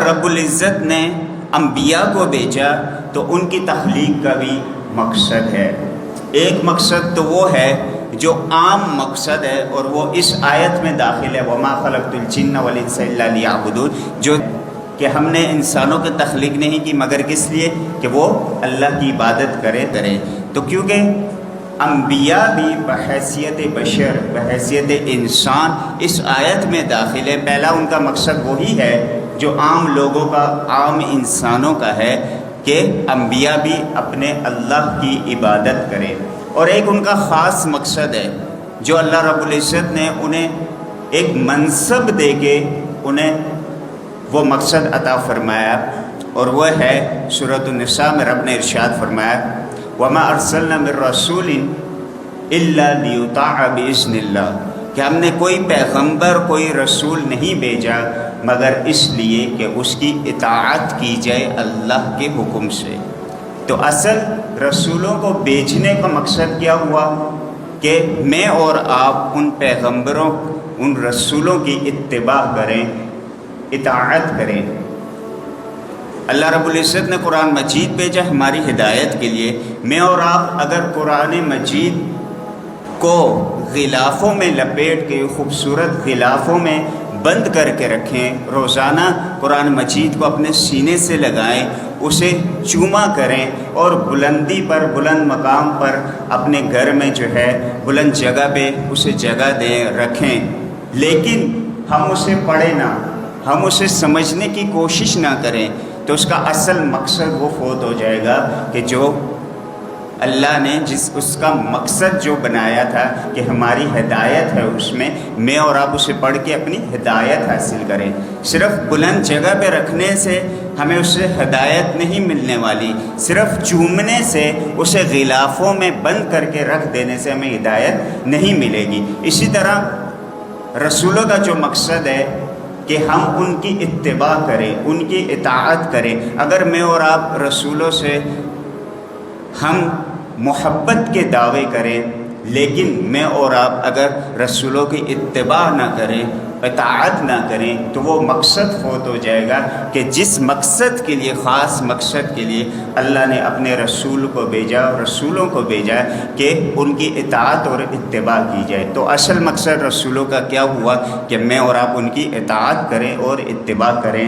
رب العزت نے انبیاء کو بھیجا تو ان کی تخلیق کا بھی مقصد ہے۔ ایک مقصد تو وہ ہے جو عام مقصد ہے، اور وہ اس آیت میں داخل ہے، وَمَا خَلَقْتُ الْجِنَّ وَالْإِنسَ إِلَّا لِيَعْبُدُونِ، جو کہ ہم نے انسانوں کی تخلیق نہیں کی مگر کس لیے کہ وہ اللہ کی عبادت کرے۔ تو کیونکہ انبیاء بھی بحیثیت بشر، بحیثیت انسان اس آیت میں داخل ہے۔ پہلا ان کا مقصد وہی ہے جو عام لوگوں کا، عام انسانوں کا ہے کہ انبیاء بھی اپنے اللہ کی عبادت کریں، اور ایک ان کا خاص مقصد ہے جو اللہ رب العزت نے انہیں ایک منصب دے کے انہیں وہ مقصد عطا فرمایا، اور وہ ہے سورۃ النساء میں رب نے ارشاد فرمایا وَمَا أَرْسَلْنَا مِن رَّسُولٍ إِلَّا لِيُطَاعَ بِإِذْنِ اللَّهِ، کہ ہم نے کوئی پیغمبر، کوئی رسول نہیں بھیجا مگر اس لیے کہ اس کی اطاعت کی جائے اللہ کے حکم سے۔ تو اصل رسولوں کو بھیجنے کا مقصد کیا ہوا کہ میں اور آپ ان پیغمبروں، ان رسولوں کی اتباع کریں، اطاعت کریں۔ اللہ رب العزت نے قرآن مجید بھیجا ہماری ہدایت کے لیے۔ میں اور آپ اگر قرآن مجید کو غلافوں میں لپیٹ کے، خوبصورت غلافوں میں بند کر کے رکھیں، روزانہ قرآن مجید کو اپنے سینے سے لگائیں، اسے چوما کریں، اور بلندی پر، بلند مقام پر اپنے گھر میں جو ہے بلند جگہ پہ اسے جگہ دیں، رکھیں، لیکن ہم اسے پڑھیں نہ، ہم اسے سمجھنے کی کوشش نہ کریں، تو اس کا اصل مقصد وہ فوت ہو جائے گا کہ جو اللہ نے اس کا مقصد جو بنایا تھا کہ ہماری ہدایت ہے، اس میں اور آپ اسے پڑھ کے اپنی ہدایت حاصل کریں۔ صرف بلند جگہ پہ رکھنے سے ہمیں اس سے ہدایت نہیں ملنے والی، صرف چومنے سے، اسے غلافوں میں بند کر کے رکھ دینے سے ہمیں ہدایت نہیں ملے گی۔ اسی طرح رسولوں کا جو مقصد ہے کہ ہم ان کی اتباع کریں، ان کی اطاعت کریں۔ اگر میں اور آپ رسولوں سے ہم محبت کے دعوے کریں، لیکن میں اور آپ اگر رسولوں کی اتباع نہ کریں، اطاعت نہ کریں، تو وہ مقصد فوت ہو جائے گا کہ جس مقصد کے لیے، خاص مقصد کے لیے اللہ نے اپنے رسول کو بھیجا، رسولوں کو بھیجا کہ ان کی اطاعت اور اتباع کی جائے۔ تو اصل مقصد رسولوں کا کیا ہوا کہ میں اور آپ ان کی اطاعت کریں اور اتباع کریں۔